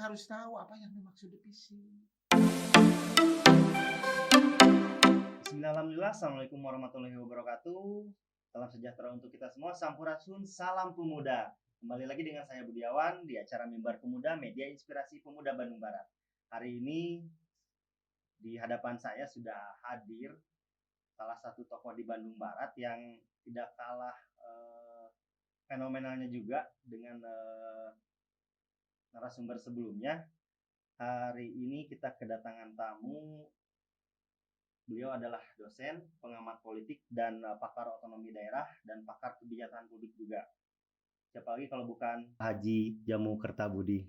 harus tahu apa yang dimaksud devisi. Bismillahirrahmanirrahim. Assalamualaikum warahmatullahi wabarakatuh. Salam sejahtera untuk kita semua. Sampurasun, salam pemuda. Kembali lagi dengan saya Budiawan di acara Mimbar Pemuda, Media Inspirasi Pemuda Bandung Barat. Hari ini di hadapan saya sudah hadir salah satu tokoh di Bandung Barat yang tidak kalah fenomenalnya juga dengan narasumber sebelumnya. Hari ini kita kedatangan tamu. Beliau adalah dosen, pengamat politik, dan pakar otonomi daerah dan pakar kebijakan publik juga. Siapa lagi kalau bukan Haji Jamu Kertabudi.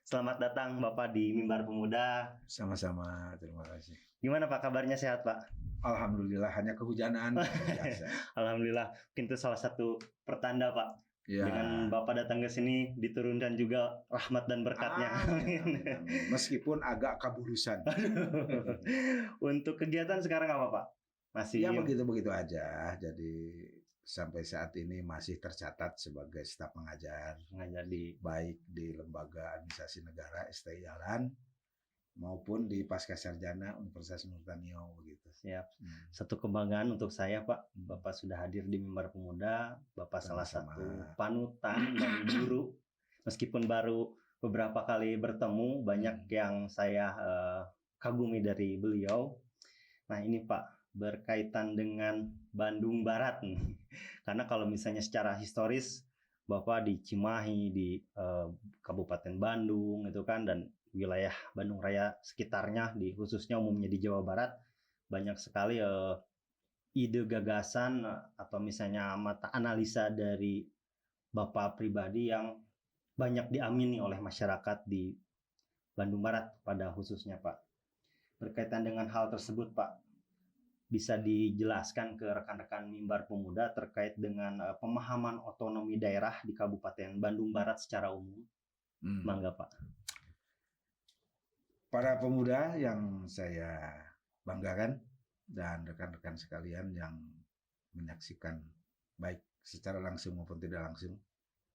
Selamat datang Bapak di Mimbar Pemuda. Sama-sama, terima kasih. Gimana Pak kabarnya, sehat Pak? Alhamdulillah, hanya kehujanan biasa. Alhamdulillah, mungkin itu salah satu pertanda Pak. Ya. Dengan Bapak datang ke sini diturunkan juga rahmat dan berkatnya. Amin. Meskipun agak kabulusan. Untuk kegiatan sekarang apa Pak? Masih ya begitu-begitu aja. Jadi sampai saat ini masih tercatat sebagai staf mengajar baik di lembaga administrasi negara STI Jalan maupun di Pasca Sarjana Universitas Nurtanio begitu. Siap. Satu kebanggaan untuk saya Pak, Bapak sudah hadir di Mimbar Pemuda. Bapak salah satu panutan dan guru. Meskipun baru beberapa kali bertemu, banyak yang saya kagumi dari beliau. Nah ini Pak, berkaitan dengan Bandung Barat nih. Karena kalau misalnya secara historis Bapak di Cimahi di Kabupaten Bandung itu kan, dan wilayah Bandung Raya sekitarnya, di khususnya umumnya di Jawa Barat, banyak sekali ide gagasan atau misalnya mata analisa dari Bapak pribadi yang banyak diamini oleh masyarakat di Bandung Barat pada khususnya Pak. Berkaitan dengan hal tersebut Pak, bisa dijelaskan ke rekan-rekan Mimbar Pemuda terkait dengan pemahaman otonomi daerah di Kabupaten Bandung Barat secara umum? Mangga Pak. Para pemuda yang saya banggakan dan rekan-rekan sekalian yang menyaksikan baik secara langsung maupun tidak langsung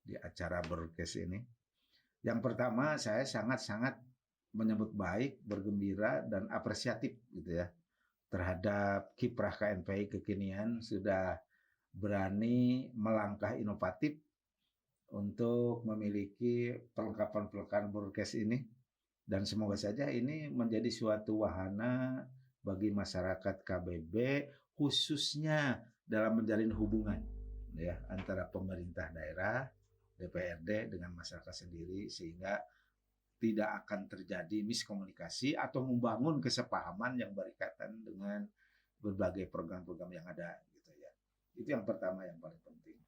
di acara broadcast ini. Yang pertama, saya sangat-sangat menyambut baik, bergembira dan apresiatif gitu ya terhadap kiprah KNPI kekinian sudah berani melangkah inovatif untuk memiliki perlengkapan broadcast ini. Dan semoga saja ini menjadi suatu wahana bagi masyarakat KBB khususnya dalam menjalin hubungan ya antara pemerintah daerah, DPRD dengan masyarakat sendiri, sehingga tidak akan terjadi miskomunikasi atau membangun kesepahaman yang berkaitan dengan berbagai program-program yang ada gitu ya. Itu yang pertama yang paling penting.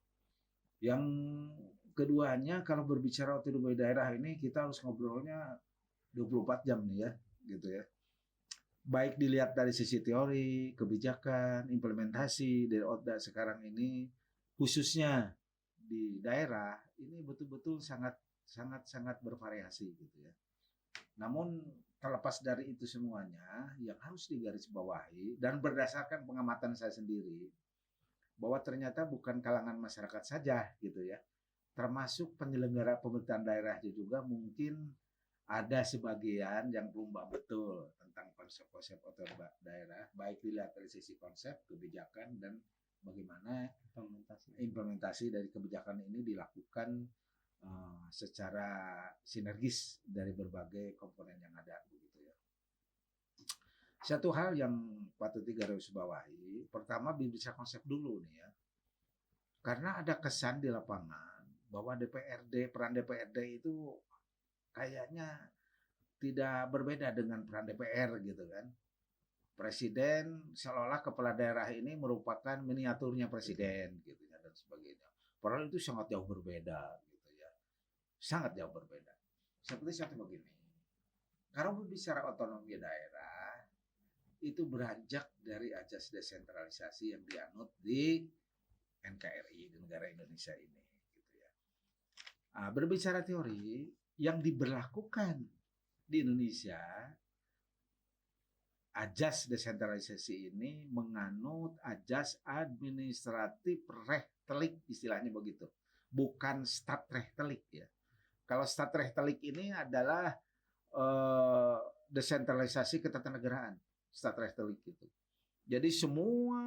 Yang keduanya, kalau berbicara otonomi daerah ini kita harus ngobrolnya 24 jam nih ya, gitu ya. Baik dilihat dari sisi teori, kebijakan, implementasi dari ODA sekarang ini, khususnya di daerah, ini betul-betul sangat bervariasi gitu ya. Namun terlepas dari itu semuanya, yang harus digarisbawahi dan berdasarkan pengamatan saya sendiri, bahwa ternyata bukan kalangan masyarakat saja gitu ya, termasuk penyelenggara pemerintahan daerahnya juga mungkin ada sebagian yang belum betul tentang konsep-konsep otonomi daerah, baik dilihat dari sisi konsep, kebijakan, dan bagaimana implementasi dari kebijakan ini dilakukan secara sinergis dari berbagai komponen yang ada begitu ya. Satu hal yang patut digarisbawahi, pertama bisa konsep dulu nih ya. Karena ada kesan di lapangan bahwa peran DPRD itu kayaknya tidak berbeda dengan peran DPR gitu kan. Presiden seolah-olah kepala daerah ini merupakan miniaturnya presiden gitu ya, dan sebagainya. Padahal itu sangat jauh berbeda gitu ya. Sangat jauh berbeda. Seperti satu begini. Kalau berbicara otonomi daerah itu beranjak dari ajas desentralisasi yang dianut di NKRI, di negara Indonesia ini gitu ya. Berbicara teori, yang diberlakukan di Indonesia, ajas desentralisasi ini menganut ajas administratif rehtelik, istilahnya begitu, bukan stat rehtelik ya. Kalau stat rehtelik ini adalah eh, desentralisasi ketatanegaraan, state republik gitu. Jadi semua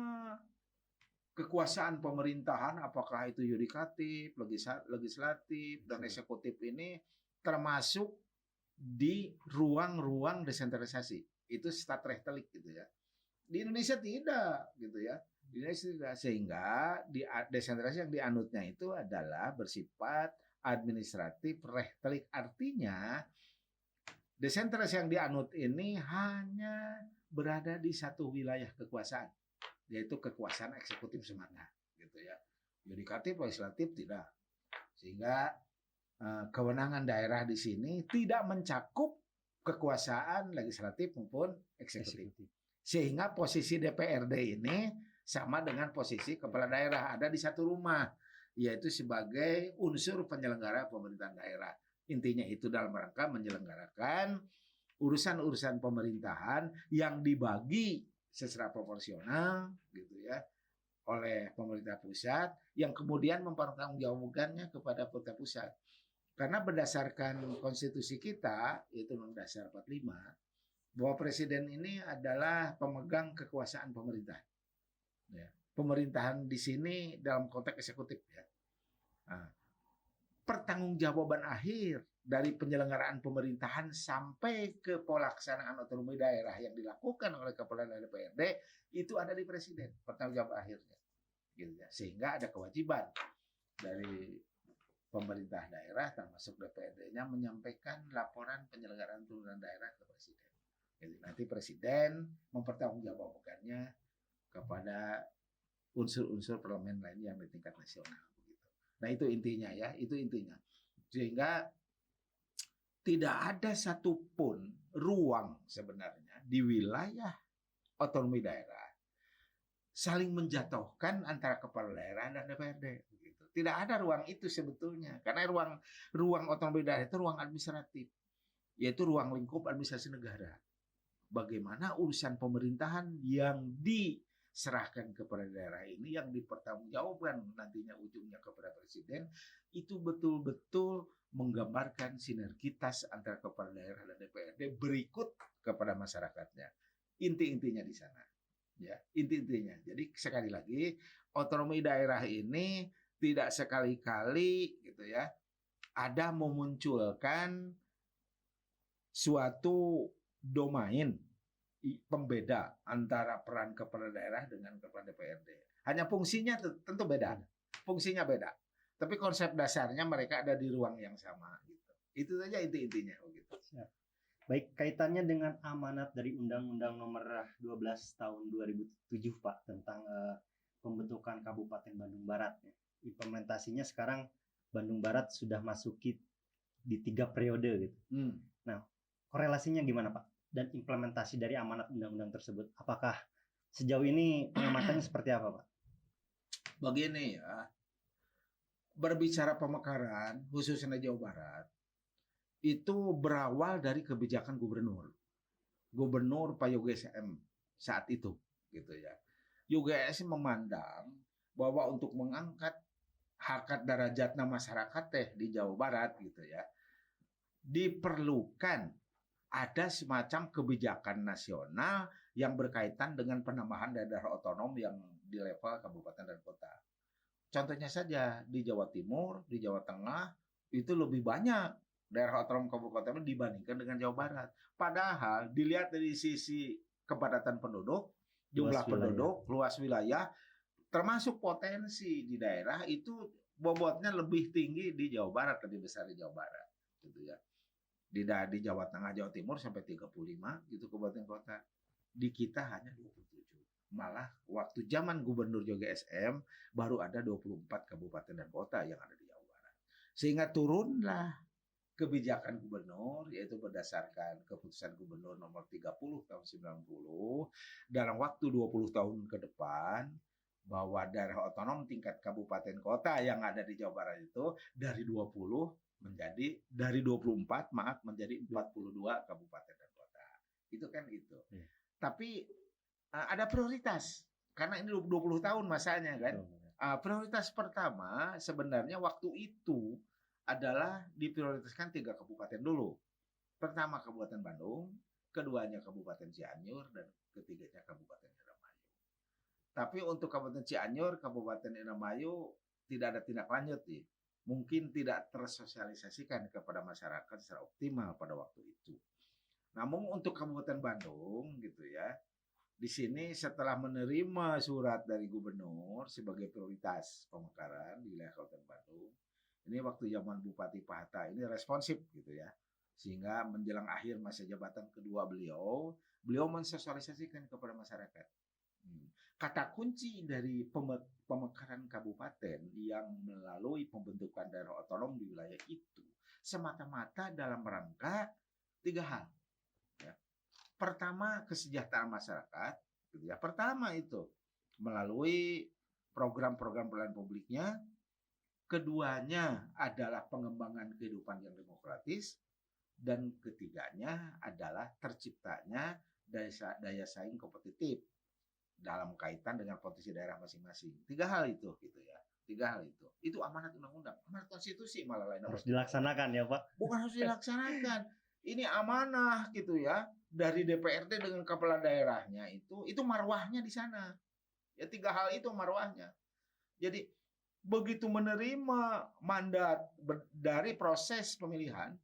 kekuasaan pemerintahan, apakah itu yudikatif, legislatif, dan eksekutif ini termasuk di ruang-ruang desentralisasi. Itu state republik gitu ya. Di Indonesia tidak gitu ya. Di Indonesia tidak. Sehingga di desentralisasi yang dianutnya itu adalah bersifat administratif republik. Artinya desentralisasi yang dianut ini hanya berada di satu wilayah kekuasaan, yaitu kekuasaan eksekutif semata gitu ya. Yudikatif, legislatif tidak. Sehingga kewenangan daerah di sini tidak mencakup kekuasaan legislatif maupun eksekutif. Sehingga posisi DPRD ini sama dengan posisi kepala daerah, ada di satu rumah, yaitu sebagai unsur penyelenggara pemerintahan daerah. Intinya itu dalam rangka menyelenggarakan urusan-urusan pemerintahan yang dibagi secara proporsional gitu ya oleh pemerintah pusat, yang kemudian mempertanggungjawabkannya kepada pemerintah pusat. Karena berdasarkan konstitusi kita, yaitu Undang-Undang Dasar 45, bahwa presiden ini adalah pemegang kekuasaan pemerintah. Ya. Pemerintahan di sini dalam konteks eksekutif ya. Nah, pertanggungjawaban akhir dari penyelenggaraan pemerintahan sampai ke pelaksanaan otonomi daerah yang dilakukan oleh kepala daerah DPRD itu ada di presiden, pertanggungjawaban akhirnya. Gitu ya. Sehingga ada kewajiban dari pemerintah daerah termasuk DPRD-nya menyampaikan laporan penyelenggaraan pemerintahan daerah ke presiden. Jadi nanti presiden mempertanggungjawabkannya kepada unsur-unsur parlemen lain yang di tingkat nasional. Nah itu intinya ya, itu intinya. Sehingga tidak ada satupun ruang sebenarnya di wilayah otonomi daerah saling menjatuhkan antara kepala daerah dan DPRD. Gitu. Tidak ada ruang itu sebetulnya, karena ruang otonomi daerah itu ruang administratif, yaitu ruang lingkup administrasi negara. Bagaimana urusan pemerintahan yang diserahkan kepada daerah ini, yang dipertanggungjawabkan nantinya ujungnya kepada presiden, itu betul-betul menggambarkan sinergitas antara kepala daerah dan DPRD berikut kepada masyarakatnya. Inti-intinya di sana. Ya, inti-intinya. Jadi sekali lagi, otonomi daerah ini tidak sekali-kali gitu ya, ada memunculkan suatu domain pembeda antara peran kepala daerah dengan kepala DPRD. Hanya fungsinya tentu beda. Fungsinya beda. Tapi konsep dasarnya mereka ada di ruang yang sama gitu. Itu saja inti-intinya gitu. Baik, kaitannya dengan amanat dari Undang-Undang Nomor 12 Tahun 2007 Pak tentang pembentukan Kabupaten Bandung Barat. Implementasinya sekarang Bandung Barat sudah masuki di 3 periode gitu. Nah, korelasinya gimana Pak? Dan implementasi dari amanat undang-undang tersebut, apakah sejauh ini pengamatannya seperti apa Pak? Begini ya, berbicara pemekaran khususnya Jawa Barat itu berawal dari kebijakan Gubernur Pak Yogi SM saat itu gitu ya. Yogi SM memandang bahwa untuk mengangkat harkat darajatna masyarakat di Jawa Barat gitu ya, diperlukan ada semacam kebijakan nasional yang berkaitan dengan penambahan daerah otonom yang di level kabupaten dan kota. Contohnya saja di Jawa Timur, di Jawa Tengah itu lebih banyak daerah otonom kabupaten dibandingkan dengan Jawa Barat. Padahal dilihat dari sisi kepadatan penduduk, jumlah penduduk, luas wilayah, termasuk potensi di daerah itu bobotnya lebih tinggi di Jawa Barat, lebih besar di Jawa Barat, gitu ya. Di Jawa Tengah, Jawa Timur sampai 35 gitu kabupaten kota. Di kita hanya 27. Malah waktu zaman Gubernur Yogi SM baru ada 24 kabupaten dan kota yang ada di Jawa Barat. Sehingga turunlah kebijakan gubernur, yaitu berdasarkan keputusan Gubernur nomor 30 tahun 90 dalam waktu 20 tahun ke depan, bahwa daerah otonom tingkat kabupaten kota yang ada di Jawa Barat itu dari 24 menjadi 42 kabupaten dan kota. Itu kan itu. Tapi ada prioritas karena ini 20 tahun masanya kan. Prioritas pertama sebenarnya waktu itu adalah diprioritaskan 3 kabupaten dulu. Pertama Kabupaten Bandung, keduanya Kabupaten Cianjur, dan ketiganya Kabupaten Indramayu. Tapi untuk Kabupaten Cianjur, Kabupaten Indramayu tidak ada tindak lanjut nih. Mungkin tidak tersosialisasikan kepada masyarakat secara optimal pada waktu itu. Namun untuk Kabupaten Bandung gitu ya, di sini setelah menerima surat dari gubernur sebagai prioritas pemekaran di wilayah Kabupaten Bandung, ini waktu zaman Bupati Pak Hatta ini responsif gitu ya, sehingga menjelang akhir masa jabatan kedua beliau mensosialisasikan kepada masyarakat. Kata kunci dari pemekaran kabupaten yang melalui pembentukan daerah otonom di wilayah itu semata-mata dalam rangka 3 hal. Ya. Pertama, kesejahteraan masyarakat. Gitu ya. Pertama itu melalui program-program pelayanan publiknya. Keduanya adalah pengembangan kehidupan yang demokratis. Dan ketiganya adalah terciptanya daya saing kompetitif dalam kaitan dengan potensi daerah masing-masing. 3 hal itu gitu ya. 3 hal itu. Itu amanat undang-undang, amanat konstitusi malah lain. Harus dilaksanakan ya Pak. Bukan harus dilaksanakan. Ini amanah gitu ya. Dari DPRD dengan kepala daerahnya itu marwahnya di sana. Ya 3 hal itu marwahnya. Jadi begitu menerima mandat dari proses pemilihan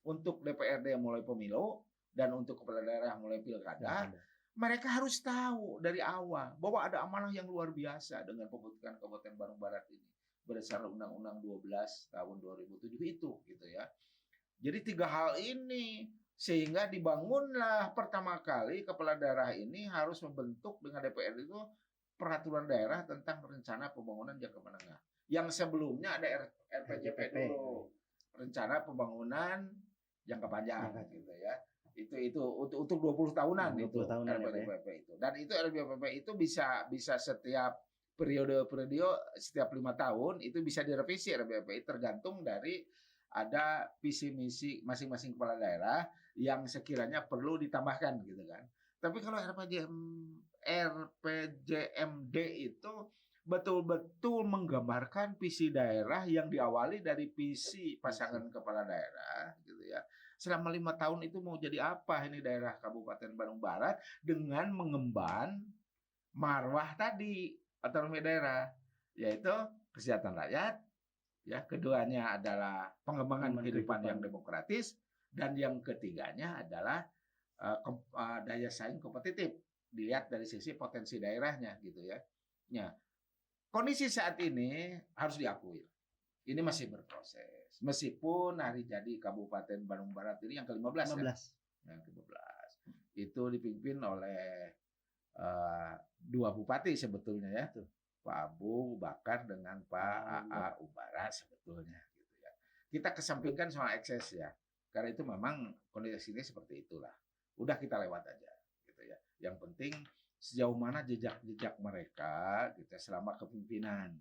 untuk DPRD yang mulai pemilu dan untuk kepala daerah mulai pilkada, mereka harus tahu dari awal bahwa ada amanah yang luar biasa dengan pembentukan Kabupaten Bandung Barat ini berdasarkan Undang-Undang 12 tahun 2007 itu gitu ya. Jadi 3 hal ini sehingga dibangunlah pertama kali kepala daerah ini harus membentuk dengan DPR itu peraturan daerah tentang rencana pembangunan jangka menengah. Yang sebelumnya ada RPJP dulu, rencana pembangunan jangka panjang gitu ya. Itu untuk 20 tahunan 20 itu tahunan RPJP itu. Dan itu RPJP itu bisa setiap periode setiap 5 tahun itu bisa direvisi RPJP tergantung dari ada visi misi masing-masing kepala daerah yang sekiranya perlu ditambahkan gitu kan. Tapi kalau RPJMD itu betul-betul menggambarkan visi daerah yang diawali dari visi pasangan kepala daerah gitu ya. Selama 5 tahun itu mau jadi apa ini daerah Kabupaten Bandung Barat dengan mengemban marwah tadi otonomi daerah, yaitu kesejahteraan rakyat, ya keduanya adalah pengembangan kehidupan yang demokratis, dan yang ketiganya adalah daya saing kompetitif dilihat dari sisi potensi daerahnya gitu ya. Ya, kondisi saat ini harus diakui ini masih berproses. Meskipun hari jadi Kabupaten Bandung Barat ini yang ke-15 ya. Yang ke-15. Itu dipimpin oleh 2 bupati sebetulnya ya. Pak Abu Bakar dengan Pak AA Ubara sebetulnya gitu ya. Kita kesampingkan soal ekses ya. Karena itu memang kondisi ini seperti itulah. Udah kita lewat aja gitu ya. Yang penting sejauh mana jejak-jejak mereka gitu selama kepemimpinan.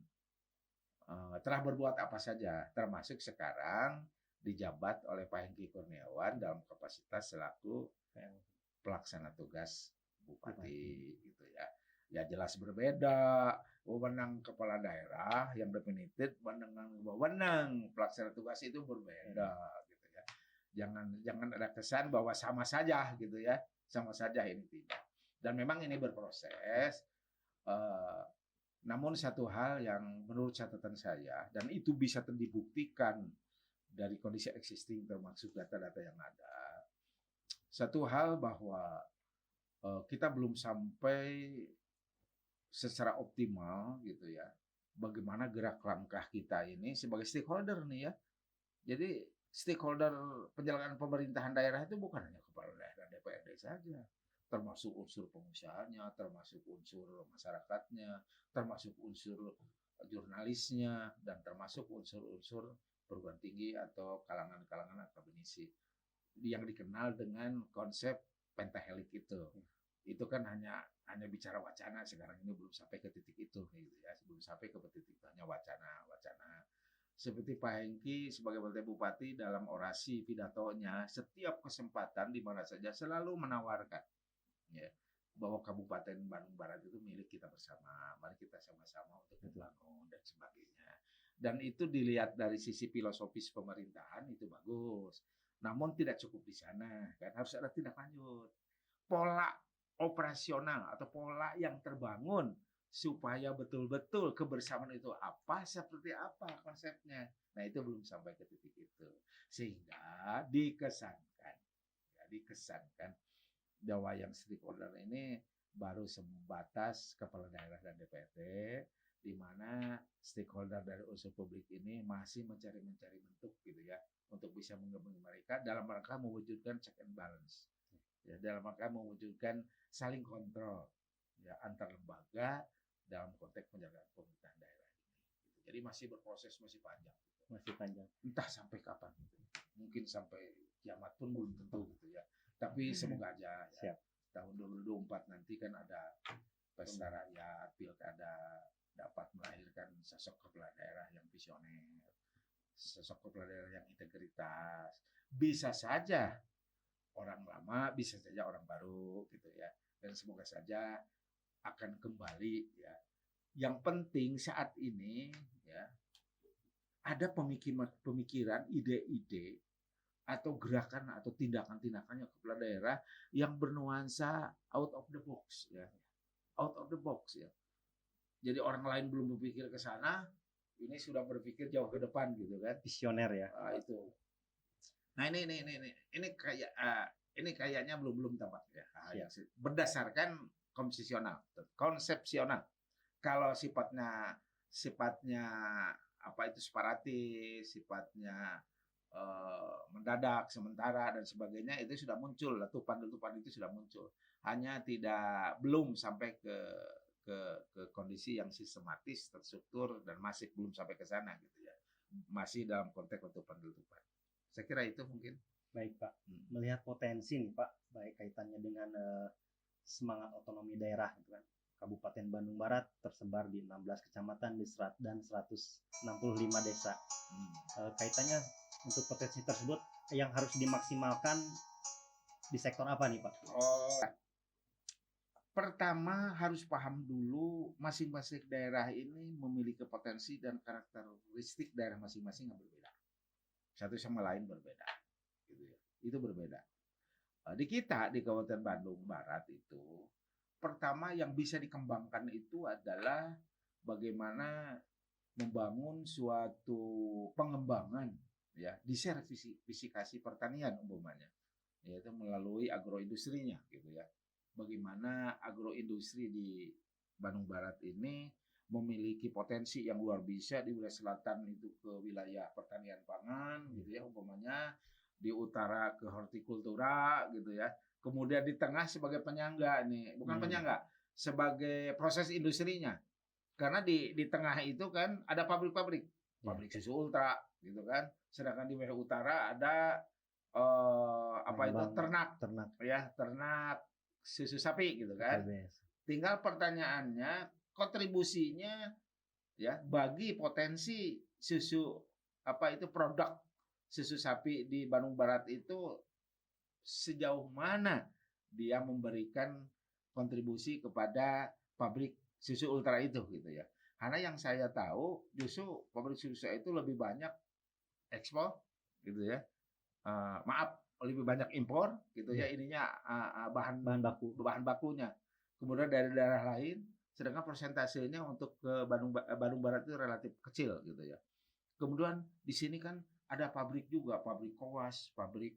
Telah berbuat apa saja, termasuk sekarang dijabat oleh Pak Hengki Kurniawan dalam kapasitas selaku pelaksana tugas bupati gitu ya. Ya jelas berbeda wewenang kepala daerah yang definitif dengan wewenang pelaksana tugas itu berbeda gitu ya. Jangan ada kesan bahwa sama saja gitu ya. Sama saja ini tidak. Dan memang ini berproses. Namun satu hal yang menurut catatan saya, dan itu bisa dibuktikan dari kondisi existing termasuk data-data yang ada, satu hal bahwa kita belum sampai secara optimal gitu ya, bagaimana gerak langkah kita ini sebagai stakeholder nih ya. Jadi stakeholder penyelenggaraan pemerintahan daerah itu bukan hanya kepala daerah DPRD saja, termasuk unsur pengusahanya, termasuk unsur masyarakatnya, termasuk unsur jurnalisnya, dan termasuk unsur-unsur perguruan tinggi atau kalangan-kalangan akademisi yang dikenal dengan konsep pentahelik itu. Itu kan hanya bicara wacana, sekarang ini belum sampai ke titik itu gitu ya, belum sampai ke titik hanya wacana. Seperti Pak Hengki sebagai bupati dalam orasi pidatonya setiap kesempatan di mana saja selalu menawarkan ya, bahwa Kabupaten Bandung Barat itu milik kita bersama, mari kita sama-sama untuk membangun dan sebagainya. Dan itu dilihat dari sisi filosofis pemerintahan itu bagus. Namun tidak cukup di sana, kan harus ada tindak lanjut. Pola operasional atau pola yang terbangun supaya betul-betul kebersamaan itu apa, seperti apa konsepnya. Nah, itu belum sampai ke titik itu. Sehingga dikesankan bahwa yang stakeholder ini baru sebatas kepala daerah dan DPRD, di mana stakeholder dari unsur publik ini masih mencari bentuk gitu ya untuk bisa menggabungi mereka dalam rangka mewujudkan check and balance, ya, dalam rangka mewujudkan saling kontrol ya antar lembaga dalam konteks penjagaan pemerintahan daerah ini. Jadi masih berproses, masih panjang. Masih panjang. Entah sampai kapan. Mungkin sampai kiamat pun belum tentu gitu ya. Tapi semoga aja ya. Siap. Tahun 2024 nanti kan ada pesta rakyat, pilkada, dapat melahirkan sosok kepala daerah yang visioner, sosok kepala daerah yang integritas. Bisa saja orang lama, bisa saja orang baru gitu ya. Dan semoga saja akan kembali ya. Yang penting saat ini ya ada pemikiran, ide-ide atau gerakan atau tindakan-tindakannya kepala daerah yang bernuansa out of the box ya. Out of the box ya. Jadi orang lain belum berpikir ke sana, ini sudah berpikir jauh ke depan gitu kan. Visioner ya. Itu. Nah, ini kayaknya belum tepat ya. Berdasarkan konsepsional. Kalau sifatnya apa itu separatis, sifatnya mendadak, sementara dan sebagainya itu sudah muncul, letupan-letupan itu sudah muncul. Hanya belum sampai ke kondisi yang sistematis, terstruktur dan masif, belum sampai ke sana gitu ya. Masih dalam konteks letupan-letupan. Saya kira itu mungkin. Baik Pak, melihat potensi nih Pak, baik kaitannya dengan semangat otonomi daerah gitu kan. Kabupaten Bandung Barat tersebar di 16 kecamatan dan 165 desa. Kaitannya untuk potensi tersebut yang harus dimaksimalkan di sektor apa nih Pak? Pertama harus paham dulu masing-masing daerah ini memiliki potensi dan karakteristik daerah masing-masing yang berbeda. Satu sama lain berbeda. Gitu ya. Itu berbeda. Di Kabupaten Bandung Barat itu, pertama yang bisa dikembangkan itu adalah bagaimana membangun suatu pengembangan ya diversifikasi pertanian umpamanya, yaitu melalui agroindustrinya gitu ya. Bagaimana agroindustri di Bandung Barat ini memiliki potensi yang luar biasa, di wilayah selatan itu ke wilayah pertanian pangan gitu ya umpamanya, di utara ke hortikultura gitu ya, kemudian di tengah sebagai penyangga nih, bukan penyangga, sebagai proses industrinya. Karena di tengah itu kan ada pabrik susu ultra gitu kan, sedangkan di wilayah utara ada ternak susu sapi gitu kan. Tinggal pertanyaannya kontribusinya ya bagi potensi susu produk susu sapi di Bandung Barat itu sejauh mana dia memberikan kontribusi kepada pabrik susu ultra itu gitu ya. Karena yang saya tahu justru pabrik susu itu lebih banyak ekspor gitu ya. Lebih banyak impor gitu ya ininya bahan bakunya. Kemudian dari daerah lain, sedangkan persentasenya untuk ke Bandung Barat itu relatif kecil gitu ya. Kemudian di sini kan ada pabrik juga, pabrik koas, pabrik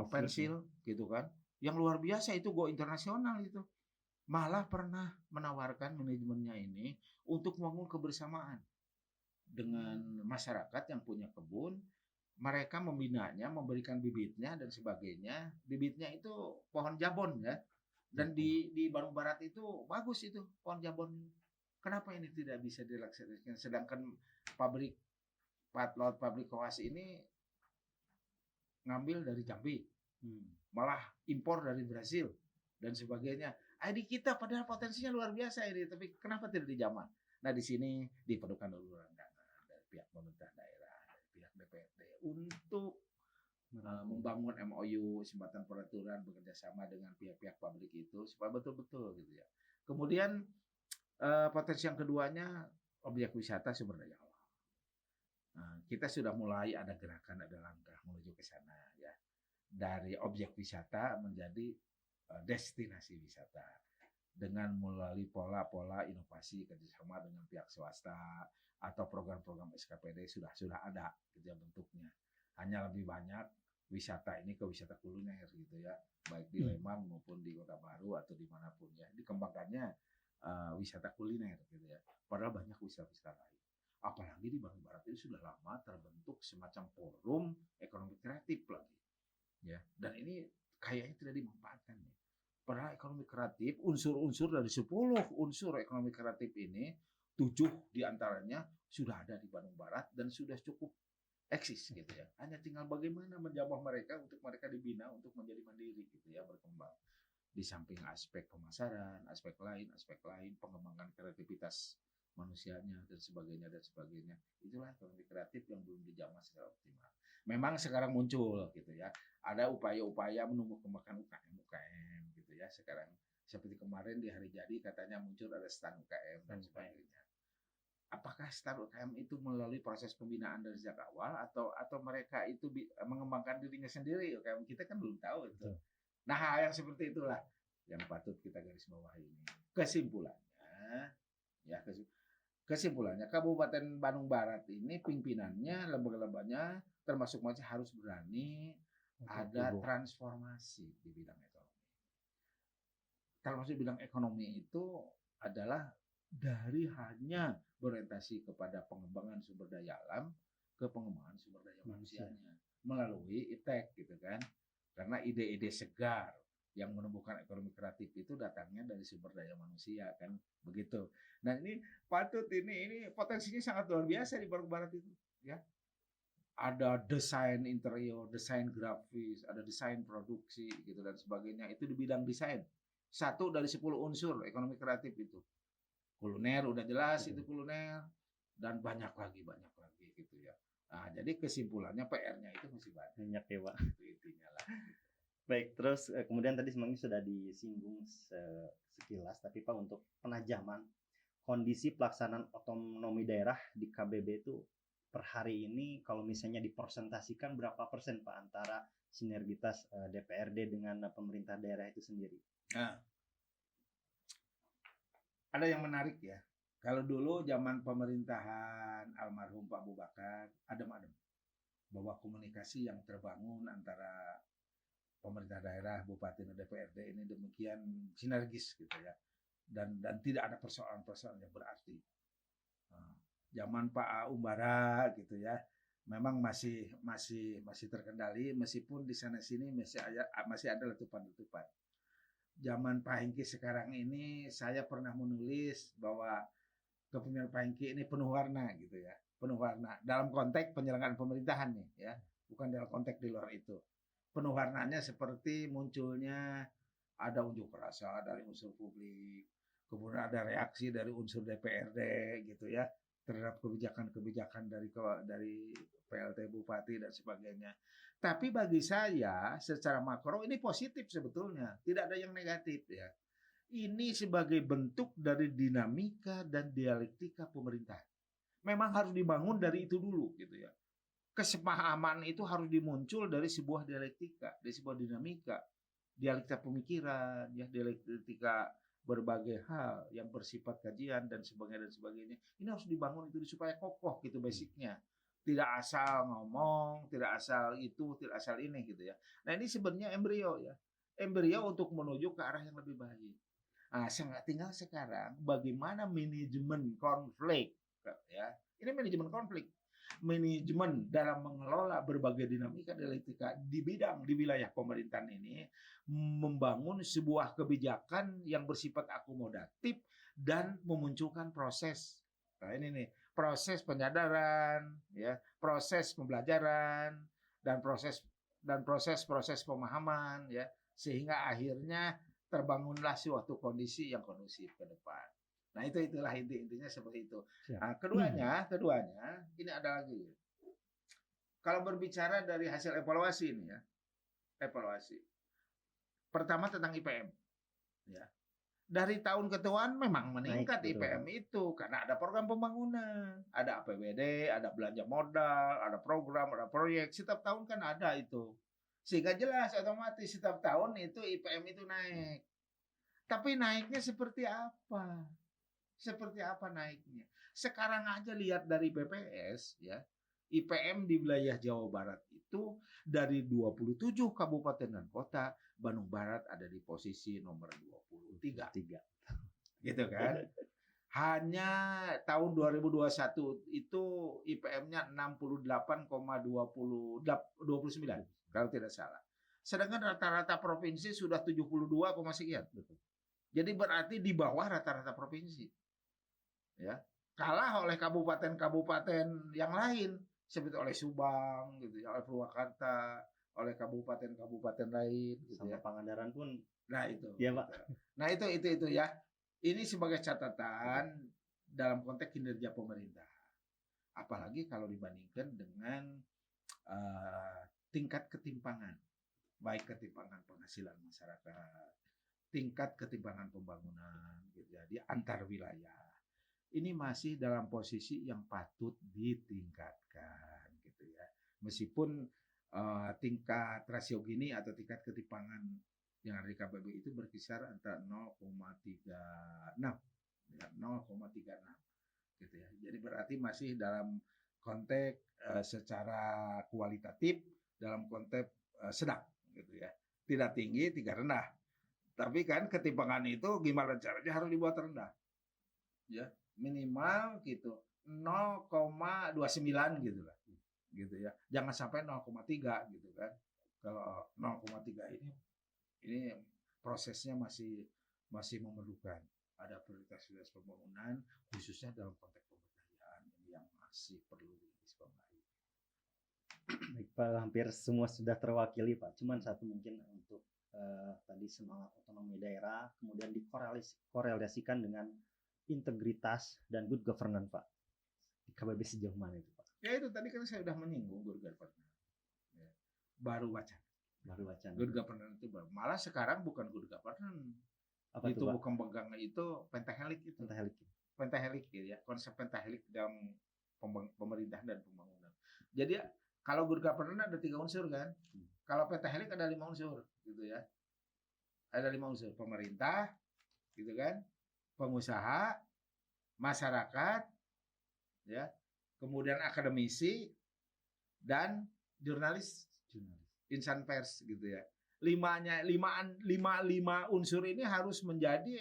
pensil gitu kan. Yang luar biasa itu go internasional itu. Malah pernah menawarkan manajemennya ini untuk membangun kebersamaan dengan masyarakat yang punya kebun. Mereka membinanya, memberikan bibitnya dan sebagainya. Bibitnya itu pohon jabon ya. Dan di Bandung Barat itu bagus itu pohon jabon. Kenapa ini tidak bisa dilaksanakan? Sedangkan pabrik koas ini ngambil dari Jambi, malah impor dari Brasil dan sebagainya. Di kita padahal potensinya luar biasa ini, tapi kenapa tidak dijamah? Nah di sini diperlukan uluran dana dari pihak pemerintah daerah, dari pihak DPRD untuk membangun MOU, kesempatan peraturan bekerjasama dengan pihak-pihak pabrik itu supaya betul-betul gitu ya. Kemudian potensi yang keduanya objek wisata sumber daya alam. Kita sudah mulai ada gerakan, ada langkah menuju ke sana ya. dari objek wisata menjadi destinasi wisata dengan melalui pola-pola inovasi kerjasama dengan pihak swasta atau program-program SKPD sudah ada gitu ya bentuknya. Hanya lebih banyak wisata ini ke wisata kuliner gitu ya, baik di Lembang maupun di Kota Baru atau dimanapun ya, dikembangkannya wisata kuliner gitu ya. Padahal banyak wisata-wisata lain. Apalagi di Bandung Barat itu sudah lama terbentuk semacam forum ekonomi kreatif lagi ya, dan ini kayaknya tidak dimanfaatkan ya. Padahal ekonomi kreatif, unsur-unsur dari 10 unsur ekonomi kreatif ini, 7 diantaranya sudah ada di Bandung Barat dan sudah cukup eksis gitu ya. Hanya tinggal bagaimana menjamah mereka untuk mereka dibina untuk menjadi mandiri gitu ya, berkembang. Di samping aspek pemasaran, aspek lain, pengembangan kreativitas manusianya dan sebagainya dan sebagainya. Itulah ekonomi kreatif yang belum dijamah secara optimal. Memang sekarang muncul gitu ya. Ada upaya-upaya menumbuh kembangkan UKM gitu ya. Sekarang seperti kemarin di hari jadi katanya muncul ada stand UKM dan sebagainya. Apakah stand UKM itu melalui proses pembinaan dari sejak awal atau mereka itu mengembangkan dirinya sendiri? UKM kita kan belum tahu itu. Nah, hal yang seperti itulah yang patut kita garis bawahi ini. Kesimpulannya, Kabupaten Bandung Barat ini pimpinannya, lembaga-lembaganya termasuk masih harus berani ada transformasi di bidang ekonomi. Termasuk bidang ekonomi itu adalah dari hanya berorientasi kepada pengembangan sumber daya alam ke pengembangan sumber daya manusianya melalui ITEK gitu kan. Karena ide-ide segar yang menumbuhkan ekonomi kreatif itu datangnya dari sumber daya manusia kan begitu. Nah ini patut ini potensinya sangat luar biasa di Bandung Barat itu ya. Ada desain interior, desain grafis, ada desain produksi gitu dan sebagainya. Itu di bidang desain. 1 dari 10 unsur ekonomi kreatif itu. Kuliner udah jelas itu kuliner dan banyak lagi gitu ya. Nah, jadi kesimpulannya PR-nya itu masih banyak ya Pak. Itu intinya lah. Baik, terus kemudian tadi sebenarnya sudah disinggung sekilas, tapi Pak untuk penajaman kondisi pelaksanaan otonomi daerah di KBB itu per hari ini kalau misalnya dipresentasikan berapa persen Pak antara sinergitas DPRD dengan pemerintah daerah itu sendiri? Nah, ada yang menarik ya. Kalau dulu zaman pemerintahan almarhum Pak Bubakar, adem-adem bahwa komunikasi yang terbangun antara pemerintah daerah, bupati dan DPRD ini demikian sinergis gitu ya, dan tidak ada persoalan-persoalan yang berarti. Zaman Pak Umbara gitu ya, memang masih terkendali meskipun di sana sini masih ada letupan-letupan. Zaman Pak Hengki sekarang ini saya pernah menulis bahwa kepemimpinan Pak Hengki ini penuh warna gitu ya, penuh warna dalam konteks penyelenggaraan pemerintahan nih ya, bukan dalam konteks di luar itu. Penuh warnanya seperti munculnya ada unjuk rasa dari unsur publik, kemudian ada reaksi dari unsur DPRD gitu ya terhadap kebijakan-kebijakan dari PLT Bupati dan sebagainya. Tapi bagi saya secara makro ini positif sebetulnya, tidak ada yang negatif ya. Ini sebagai bentuk dari dinamika dan dialektika pemerintahan. Memang harus dibangun dari itu dulu gitu ya. Kesepahaman itu harus dimuncul dari sebuah dialektika, dari sebuah dinamika, dialektika pemikiran, ya dialektika berbagai hal yang bersifat kajian dan sebagainya. Ini harus dibangun itu supaya kokoh gitu basicnya. Tidak asal ngomong, tidak asal itu, tidak asal ini gitu ya. Nah ini sebenarnya embrio ya, embrio untuk menuju ke arah yang lebih baik. Nah, tinggal sekarang bagaimana manajemen konflik ya. Ini manajemen konflik. Manajemen dalam mengelola berbagai dinamika dialektika di wilayah pemerintahan ini membangun sebuah kebijakan yang bersifat akomodatif dan memunculkan proses. Nah, ini nih, proses penyadaran, ya, proses pembelajaran dan proses pemahaman ya, sehingga akhirnya terbangunlah suatu kondisi yang kondusif ke depan. Nah, itulah intinya seperti itu. Nah, keduanya ini ada lagi. Kalau berbicara dari hasil evaluasi ini ya. Evaluasi. Pertama tentang IPM. Ya. Dari tahun ke tahun memang meningkat IPM itu karena ada program pembangunan, ada APBD, ada belanja modal, ada program, ada proyek. Setiap tahun kan ada itu. Sehingga jelas otomatis setiap tahun itu IPM itu naik. Tapi naiknya seperti apa? Seperti apa naiknya? Sekarang aja lihat dari BPS ya, IPM di wilayah Jawa Barat itu dari 27 kabupaten dan kota, Bandung Barat ada di posisi nomor 23. Gitu kan? Hanya tahun 2021 itu IPM-nya 68,29 kalau tidak salah. Sedangkan rata-rata provinsi sudah 72, sekian. Jadi berarti di bawah rata-rata provinsi. Ya. Kalah oleh kabupaten-kabupaten yang lain seperti oleh Subang gitu ya, oleh Purwakarta, oleh kabupaten-kabupaten lain gitu Sama ya. Pangandaran pun. Nah itu. Iya, Pak. Nah itu ya. Ini sebagai catatan dalam konteks kinerja pemerintah. Apalagi kalau dibandingkan dengan tingkat ketimpangan, baik ketimpangan penghasilan masyarakat, tingkat ketimpangan pembangunan, gitu ya, di antar wilayah. Ini masih dalam posisi yang patut ditingkatkan, gitu ya. Meskipun tingkat rasio Gini atau tingkat ketimpangan yang ada di KBBI itu berkisar antara 0,36 ya, 0,36 gitu ya. Jadi berarti masih dalam konteks secara kualitatif dalam konteks sedang gitu ya. Tidak tinggi, tidak rendah. Tapi kan ketimpangan itu gimana caranya harus dibuat rendah. Ya, minimal gitu 0,29 gitu lah. Gitu ya. Jangan sampai 0,3 gitu kan. Kalau 0,3 ini prosesnya masih memerlukan ada prioritas pembangunan khususnya dalam konteks pemberdayaan yang masih perlu diperbaiki. Baik, Pak, hampir semua sudah terwakili, Pak. Cuman satu mungkin untuk tadi semangat otonomi daerah, kemudian dikorelasikan dengan integritas dan good governance, Pak. Di KBB sejauh mana itu, Pak? Ya itu tadi kan saya sudah menyinggung good governance. Ya. Baru wacana. Good governance itu baru. Malah sekarang bukan good governance. Apa itu itu, bukan pegang itu pentahelik itu. Pentahelik gitu ya. Konsep pentahelik dalam pemerintahan dan pembangunan. Jadi kalau good governance ada 3 unsur kan. Kalau pentahelik ada 5 unsur gitu ya. Ada 5 unsur, pemerintah gitu kan, pengusaha, masyarakat ya, kemudian akademisi dan jurnalis. Insan pers gitu ya. Lima unsur ini harus menjadi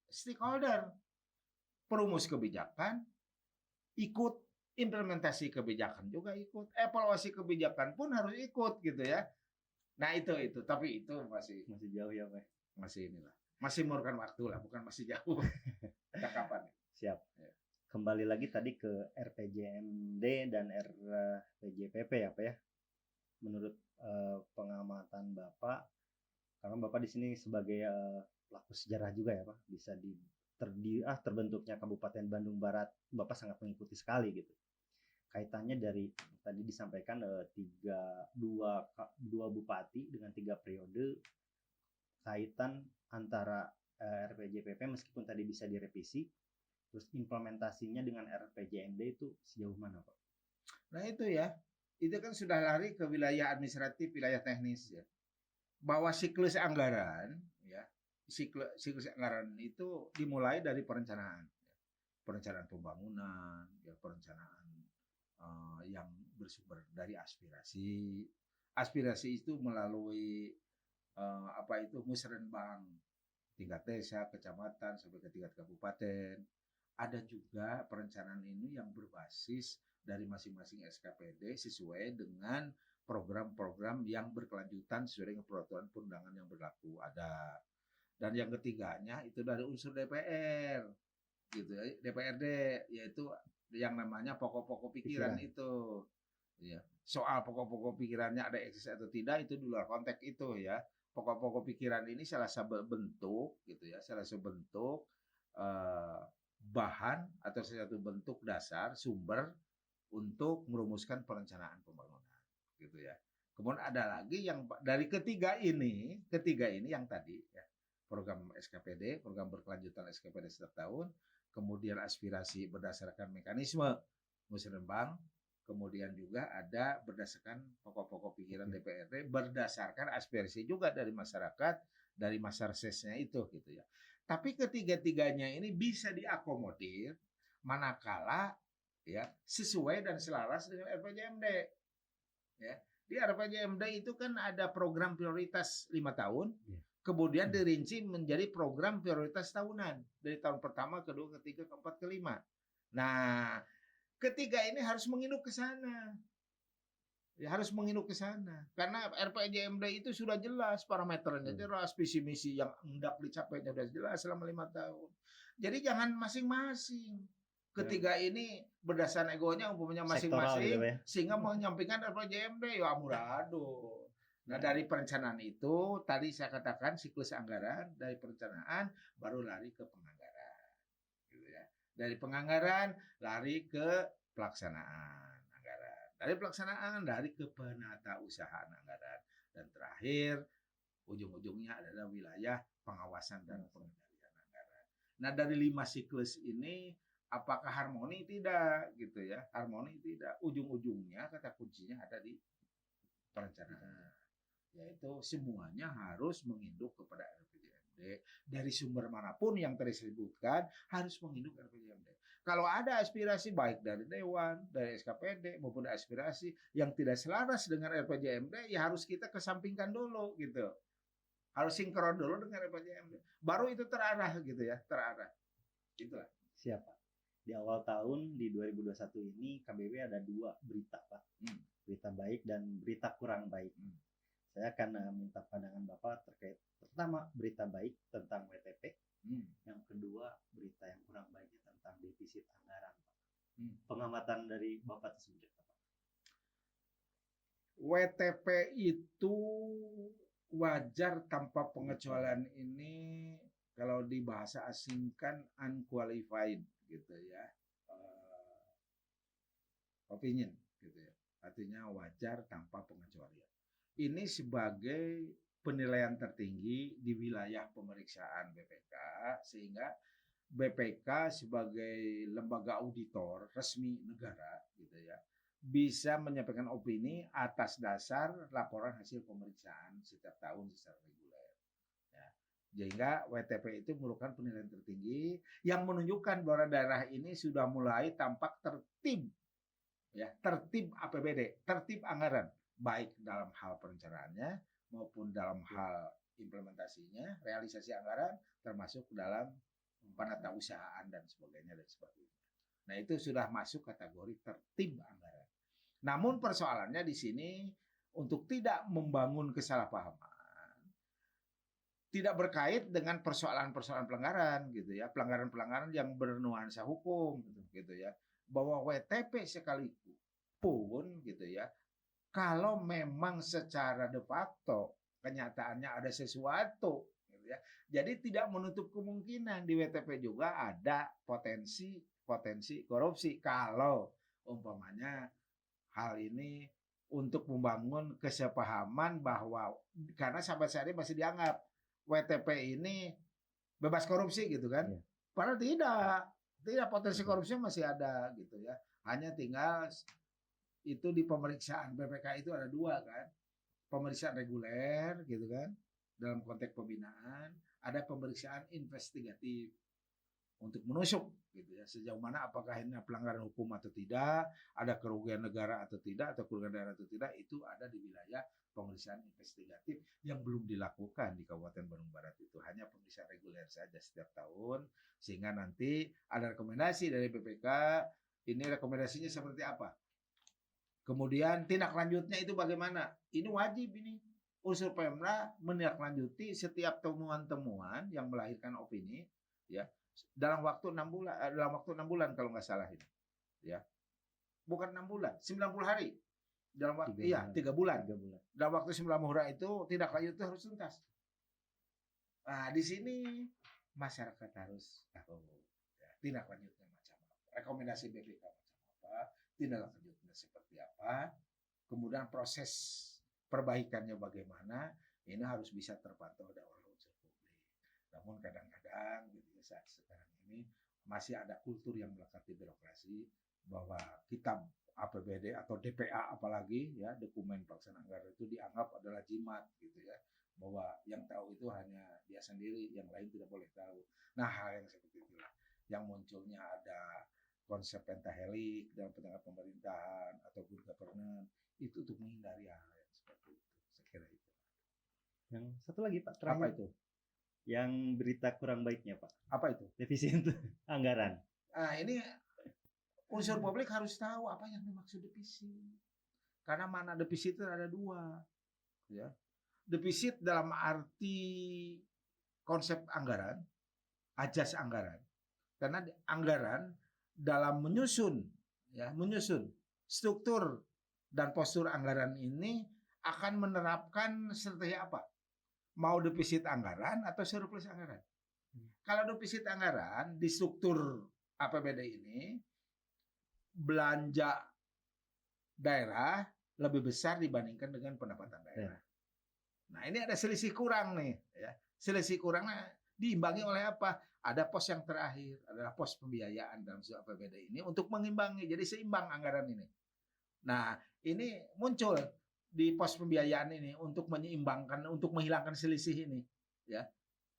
stakeholder, perumus kebijakan, ikut implementasi kebijakan juga ikut, evaluasi kebijakan pun harus ikut gitu ya. Nah itu tapi itu masih jauh ya, Pak. Masih inilah, masih memerlukan waktu lah, bukan masih jauh. Kapan? Siap. Ya. Kembali lagi tadi ke RPJMD dan RPJPP ya, Pak ya. Menurut pengamatan Bapak, karena Bapak di sini sebagai pelaku sejarah juga ya, Pak, bisa terbentuknya Kabupaten Bandung Barat, Bapak sangat mengikuti sekali gitu. Kaitannya dari tadi disampaikan dua bupati dengan 3 periode, kaitan antara RPJPP meskipun tadi bisa direvisi, terus implementasinya dengan RPJMD itu sejauh mana, Pak? Nah itu ya. Itu kan sudah lari ke wilayah administratif, wilayah teknis ya. Bahwa siklus anggaran ya, siklus anggaran itu dimulai dari perencanaan. Ya. Perencanaan pembangunan, ya perencanaan yang bersumber dari aspirasi. Aspirasi itu melalui musrenbang tingkat desa, kecamatan sampai ke tingkat kabupaten. Ada juga perencanaan ini yang berbasis dari masing-masing SKPD sesuai dengan program-program yang berkelanjutan sesuai dengan peraturan perundangan yang berlaku ada. Dan yang ketiganya itu dari unsur DPR gitu ya, DPRD, yaitu yang namanya pokok-pokok pikiran itu ya. Soal pokok-pokok pikirannya ada eksis atau tidak itu di luar konteks itu ya. Pokok-pokok pikiran ini salah satu bentuk gitu ya, salah satu bentuk bahan atau satu bentuk dasar sumber untuk merumuskan perencanaan pembangunan gitu ya. Kemudian ada lagi yang dari ketiga ini yang tadi ya, program SKPD, program berkelanjutan SKPD setiap tahun, kemudian aspirasi berdasarkan mekanisme musrenbang, kemudian juga ada berdasarkan pokok-pokok pikiran DPRD, berdasarkan aspirasi juga dari masyarakat, dari masa resesnya itu gitu ya. Tapi ketiga-tiganya ini bisa diakomodir manakala ya sesuai dan selaras dengan RPJMD. Ya. Di RPJMD itu kan ada program prioritas 5 tahun, kemudian dirinci menjadi program prioritas tahunan dari tahun pertama, kedua, ketiga, keempat, kelima. Nah, ketiga ini harus menginduk ke sana. Ya, harus menginduk ke sana. Karena RPJMD itu sudah jelas parameternya, jelas visi misi yang hendak dicapainya sudah jelas selama 5 tahun. Jadi jangan masing-masing. Ketiga ini berdasarkan egonya umpamanya masing-masing gitu ya. Sehingga menyampaikan RPJMD ya amburadul. Nah, dari perencanaan itu tadi saya katakan siklus anggaran, dari perencanaan baru lari ke penganggaran. Gitu ya. Dari penganggaran lari ke pelaksanaan anggaran. Dari pelaksanaan lari ke penata usahaan anggaran, dan terakhir ujung-ujungnya adalah wilayah pengawasan dan pengendalian anggaran. Nah, dari 5 siklus ini apakah harmoni? Tidak, gitu ya. Harmoni tidak. Ujung-ujungnya kata kuncinya ada di perencanaan. Yaitu semuanya harus menginduk kepada RPJMD. Dari sumber manapun yang tersebutkan harus menginduk RPJMD. Kalau ada aspirasi baik dari Dewan, dari SKPD maupun aspirasi yang tidak selaras dengan RPJMD, ya harus kita kesampingkan dulu gitu. Harus sinkron dulu dengan RPJMD. Baru itu terarah gitu ya, terarah. Itulah. Siapa? Di awal tahun di 2021 ini KBW ada 2 berita, Pak. Berita baik dan berita kurang baik. Saya akan minta pandangan Bapak terkait pertama berita baik tentang WTP, yang kedua berita yang kurang baiknya tentang defisit anggaran, Pak. Pengamatan dari Bapak tersebut, Pak. WTP itu wajar tanpa pengecualian ini kalau di bahasa asing kan unqualified gitu ya, opinion gitu ya, artinya wajar tanpa pengecualian. Ini sebagai penilaian tertinggi di wilayah pemeriksaan BPK, sehingga BPK sebagai lembaga auditor resmi negara gitu ya bisa menyampaikan opini atas dasar laporan hasil pemeriksaan setiap tahun secara reguler. Ya. Sehingga WTP itu merupakan penilaian tertinggi yang menunjukkan bahwa daerah ini sudah mulai tampak tertib, ya, tertib APBD, tertib anggaran, baik dalam hal perencanaannya maupun dalam hal implementasinya, realisasi anggaran, termasuk dalam penata usahaan dan sebagainya dan sebagainya. Nah, itu sudah masuk kategori tertib anggaran. Namun persoalannya di sini untuk tidak membangun kesalahpahaman, tidak berkait dengan persoalan-persoalan pelanggaran gitu ya, pelanggaran-pelanggaran yang bernuansa hukum gitu ya, bahwa WTP sekalipun gitu ya, kalau memang secara de facto kenyataannya ada sesuatu gitu ya, jadi tidak menutup kemungkinan di WTP juga ada potensi korupsi kalau umpamanya hal ini untuk membangun kesepahaman bahwa karena sampai saat ini masih dianggap WTP ini bebas korupsi gitu kan. Padahal tidak, potensi korupsinya masih ada gitu ya. Hanya tinggal itu di pemeriksaan BPK itu ada 2 kan. Pemeriksaan reguler gitu kan dalam konteks pembinaan, ada pemeriksaan investigatif untuk menusuk gitu ya, sejauh mana apakah ini pelanggaran hukum atau tidak, ada kerugian negara atau tidak, atau kerugian daerah atau tidak, itu ada di wilayah pemeriksaan investigatif yang belum dilakukan di Kabupaten Bandung Barat. Itu hanya pemeriksaan reguler saja setiap tahun, sehingga nanti ada rekomendasi dari BPK, ini rekomendasinya seperti apa, kemudian tindak lanjutnya itu bagaimana. Ini wajib, ini unsur Pemda menindaklanjuti setiap temuan-temuan yang melahirkan opini ya dalam waktu 6 bulan, kalau nggak salah ini ya, bukan 6 bulan, 90 hari dalam waktu 3 bulan. Dalam waktu 90 hari itu tindak lanjut itu harus tuntas. Nah, di sini masyarakat harus tahu ya, tindak lanjutnya macam apa, rekomendasi BPK macam apa, tindak lanjutnya seperti apa, kemudian proses perbaikannya bagaimana, ini harus bisa terpantau oleh unsur publik. Namun kadang-kadang gitu ya, saat sekarang ini masih ada kultur yang melekat di birokrasi bahwa kitab APBD atau DPA apalagi ya, dokumen pelaksanaan anggaran itu dianggap adalah jimat gitu ya, bahwa yang tahu itu hanya dia sendiri, yang lain tidak boleh tahu. Nah, hal yang seperti itulah yang munculnya ada konsep pentahelik dalam penyelenggaraan pemerintahan atau good governance, itu untuk menghindari hal yang seperti itu. Saya kira itu. Yang satu lagi Pak, Apa terakhir. itu? Yang berita kurang baiknya Pak, Apa itu? defisit anggaran. Nah, ini unsur publik harus tahu apa yang dimaksud defisit. Karena mana defisit itu ada dua. Ya. Defisit dalam arti konsep anggaran, ajas anggaran. Karena anggaran dalam menyusun struktur dan postur anggaran ini akan menerapkan strategi apa? Mau defisit anggaran atau surplus anggaran? Kalau defisit anggaran di struktur APBD ini, belanja daerah lebih besar dibandingkan dengan pendapatan daerah. Nah, ini ada selisih kurang nih, ya. Selisih kurangnya diimbangi oleh apa? Ada pos yang terakhir, adalah pos pembiayaan dalam struktur APBD ini untuk mengimbangi, jadi seimbang anggaran ini. Nah, ini muncul di pos pembiayaan ini untuk menyeimbangkan, untuk menghilangkan selisih ini, ya.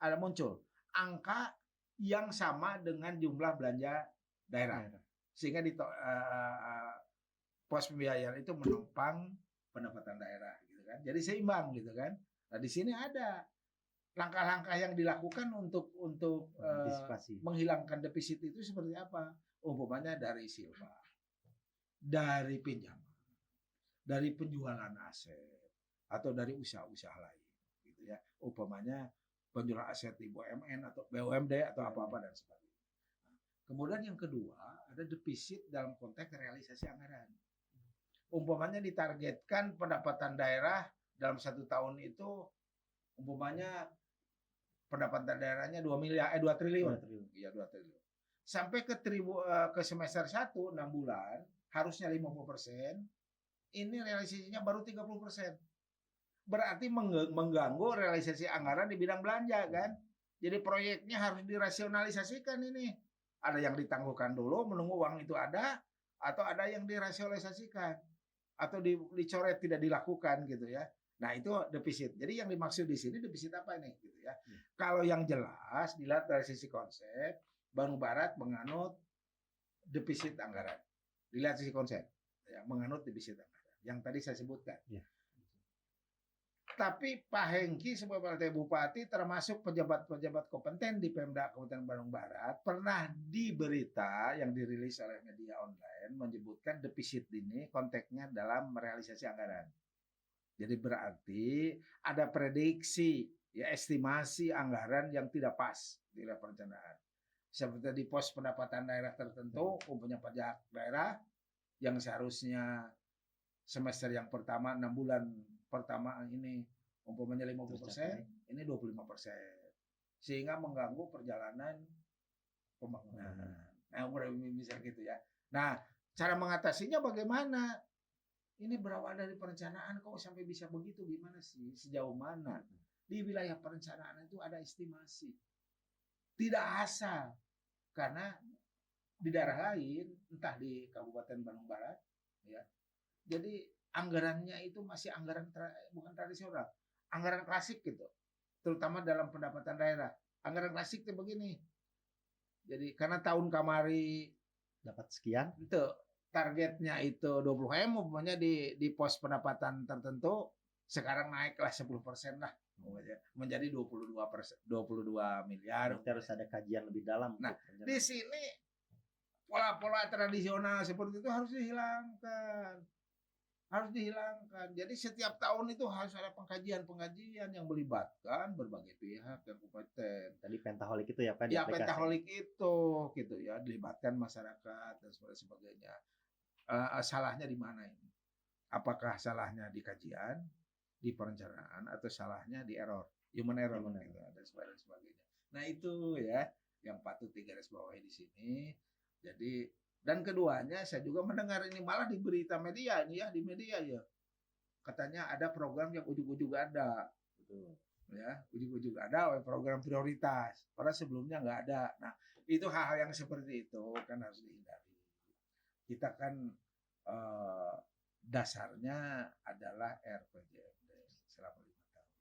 Ada muncul angka yang sama dengan jumlah belanja daerah, sehingga di pos pembiayaan itu menopang pendapatan daerah, gitu kan. Jadi seimbang, gitu kan. Nah, di sini ada langkah-langkah yang dilakukan untuk menghilangkan defisit itu seperti apa? Umpamanya dari silva, dari pinjaman, dari penjualan aset, atau dari usaha-usaha lain, gitu ya. Umpamanya penjualan aset di BUMN atau BUMD atau apa-apa dan sebagainya. Kemudian yang kedua, ada defisit dalam konteks realisasi anggaran. Umpamanya ditargetkan pendapatan daerah dalam 1 tahun itu, umpamanya pendapatan daerahnya 2 triliun. Iya, 2 triliun. Sampai ke semester 1, 6 bulan, harusnya 50%, ini realisasinya baru 30%. Berarti mengganggu realisasi anggaran di bidang belanja, kan? Jadi proyeknya harus dirasionalisasikan ini. Ada yang ditangguhkan dulu menunggu uang itu ada, atau ada yang dirasionalisasikan atau dicoret tidak dilakukan, gitu ya. Nah, itu defisit. Jadi yang dimaksud di sini defisit apa nih, gitu ya. Kalau yang jelas dilihat dari sisi konsep, Bandung Barat menganut defisit anggaran. Dilihat sisi konsep, ya, menganut defisit anggaran yang tadi saya sebutkan. Ya. Tapi Pak Hengki sebagai bupati termasuk pejabat-pejabat kompeten di Pemda Kabupaten Bandung Barat pernah di berita yang dirilis oleh media online menyebutkan defisit ini konteksnya dalam merealisasi anggaran. Jadi berarti ada prediksi, ya, estimasi anggaran yang tidak pas di dalam perencanaan. Seperti di pos pendapatan daerah tertentu, umpamanya pajak daerah yang seharusnya semester yang pertama 6 bulan pertama ini umpamanya 50%, ini 25%. Sehingga mengganggu perjalanan pembangunan. Nah, bisa gitu ya. Nah, cara mengatasinya bagaimana? Ini berawal dari perencanaan kok sampai bisa begitu, gimana sih? Sejauh mana? Di wilayah perencanaan itu ada estimasi. Tidak asal. Karena di daerah lain, entah di Kabupaten Bandung Barat, ya. Jadi anggarannya itu masih anggaran bukan tradisional, anggaran klasik gitu. Terutama dalam pendapatan daerah. Anggaran klasik itu begini. Jadi karena tahun kemari dapat sekian, itu targetnya itu 20 M, umpamanya di pos pendapatan tertentu sekarang naiklah 10% lah, menjadi 22 miliar. Harus ada kajian lebih dalam. Nah, di sini pola-pola tradisional seperti itu harus dihilangkan. Jadi setiap tahun itu harus ada pengkajian yang melibatkan berbagai pihak yang kompeten. Tadi pentaholik itu ya Pak? Ya, pentaholik itu, gitu ya, dilibatkan masyarakat dan sebagainya. Salahnya di mana ini? Apakah salahnya di kajian, di perencanaan, atau salahnya di human error, gitu, dan sebagainya. Nah, itu ya yang patut digarisbawahi di sini. Jadi, dan keduanya saya juga mendengar ini malah di berita media ini ya, di media ya. Katanya ada program yang ujug-ujug ada. Betul. Ya, ujug-ujug ada program prioritas. Padahal sebelumnya nggak ada. Nah, itu hal-hal yang seperti itu kan harus dihindari. kita kan dasarnya adalah RPJMD selama 5 tahun.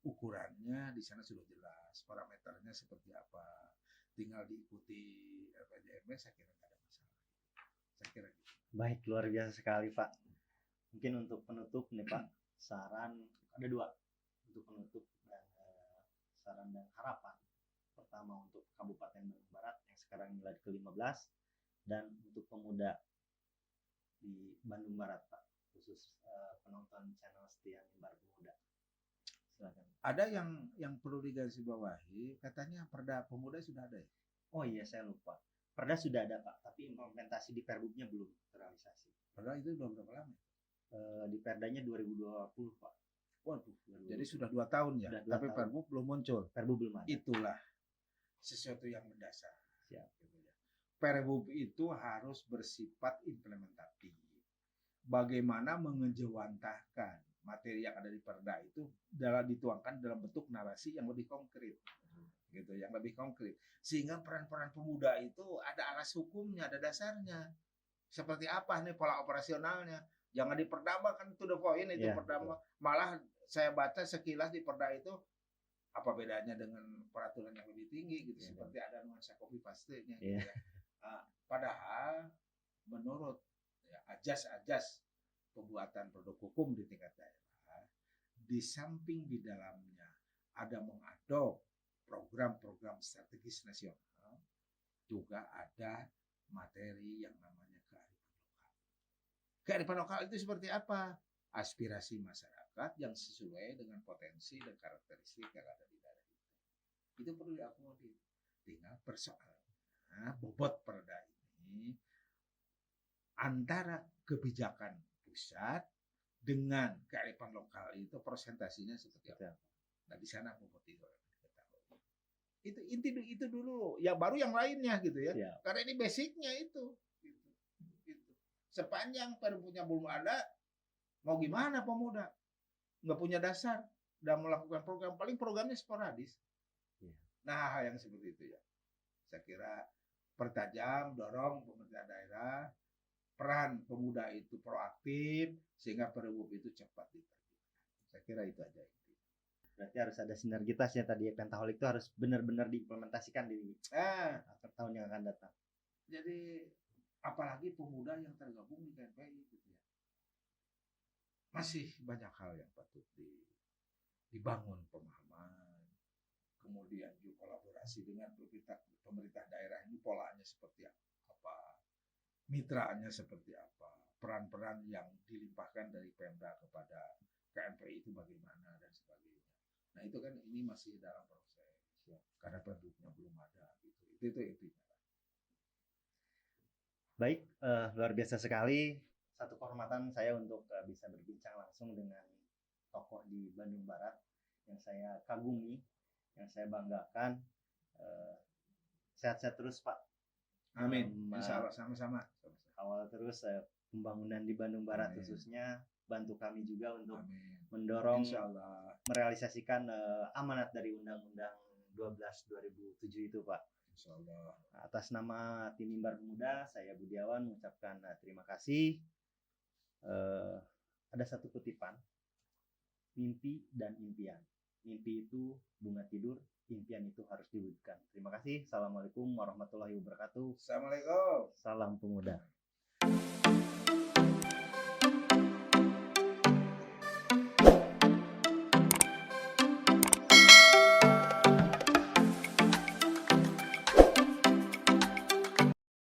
Ukurannya di sana sudah jelas, parameternya seperti apa. Tinggal diikuti RPJMD, saya kira tidak ada masalah. Saya kira gitu. Baik, luar biasa sekali Pak. Mungkin untuk penutup nih Pak, saran ada 2 untuk penutup dan saran dan harapan. Pertama untuk Kabupaten Bandung Barat yang sekarang nilai ke-15 dan untuk pemuda di Bandung Barat Pak, khusus penonton channel setia Mimbar Pemuda. Silakan. Ada yang perlu digarisbawahi, katanya Perda Pemuda sudah ada ya? Oh iya, saya lupa. Perda sudah ada Pak, tapi implementasi di Perbuknya belum terrealisasi. Perda itu udah berapa lama? Di Perdanya 2020 Pak. Waduh, 2020. jadi sudah 2 tahun ya, Sudah 2 tapi tahun. Perbuk belum muncul. Perbu belum ada. Itulah sesuatu yang mendasar. Siap. Perbuk itu harus bersifat implementatif. Bagaimana mengejawantahkan materi yang ada di Perda itu dituangkan dalam bentuk narasi yang lebih konkret, gitu, yang lebih konkret, sehingga peran-peran pemuda itu ada alas hukumnya, ada dasarnya. Seperti apa nih pola operasionalnya? Jangan di Perda kan to the point itu Ya, Perda. betul. Malah saya baca sekilas di Perda itu apa bedanya dengan peraturan yang lebih tinggi gitu, Ya, seperti ada nuansa copy paste-nya Ya. gitu ya. Padahal menurut ya, ajas-ajas pembuatan produk hukum di tingkat daerah, di samping di dalamnya ada mengadop program-program strategis nasional, juga ada materi yang namanya kearifan lokal. Kearifan lokal itu seperti apa? Aspirasi masyarakat yang sesuai dengan potensi dan karakteristik yang ada di daerah itu. Itu perlu diakomodir. Tinggal persoalannya bobot Perda ini antara kebijakan pusat dengan kearifan lokal itu presentasinya seperti apa. Nah di sana bobot itu diketahui. Itu dulu. Ya baru yang lainnya gitu ya. Siap. Karena ini basicnya itu. Gitu. Sepanjang perpunya belum ada, mau gimana pemuda? Nggak punya dasar dan melakukan program, paling programnya sporadis. Ya. Nah hal yang seperti itu ya. Saya kira pertajam, dorong pemerintah daerah, peran pemuda itu proaktif sehingga Perhub itu cepat diterbitkan. Saya kira itu aja. Berarti harus ada sinergitasnya tadi, Pentaholik itu harus benar-benar diimplementasikan di tahun yang akan datang. Jadi apalagi pemuda yang tergabung di KNPI gitu ya. Masih banyak hal yang patut dibangun pemahaman. Kemudian juga kolaborasi dengan pemerintah daerah ini polanya seperti apa, mitranya seperti apa, peran-peran yang dilimpahkan dari Pemda kepada KNPI itu bagaimana dan sebagainya. Nah itu kan ini masih dalam proses ya, karena penduduknya belum ada gitu. Itu intinya. Baik, luar biasa sekali. Satu kehormatan saya untuk bisa berbincang langsung dengan tokoh di Bandung Barat yang saya kagumi, yang saya banggakan. Sehat-sehat terus Pak. Amin. Insya Allah sama-sama. Awal terus pembangunan di Bandung Barat. Amin. Khususnya bantu kami juga untuk mendorong, merealisasikan amanat dari Undang-Undang 12 2007 itu Pak. Insya Allah. Atas nama tim Mimbar Pemuda, saya Budiawan mengucapkan terima kasih. Ada satu kutipan, mimpi dan impian. Mimpi itu bunga tidur, impian itu harus diwujudkan. Terima kasih. Assalamualaikum warahmatullahi wabarakatuh. Assalamualaikum. Salam pemuda.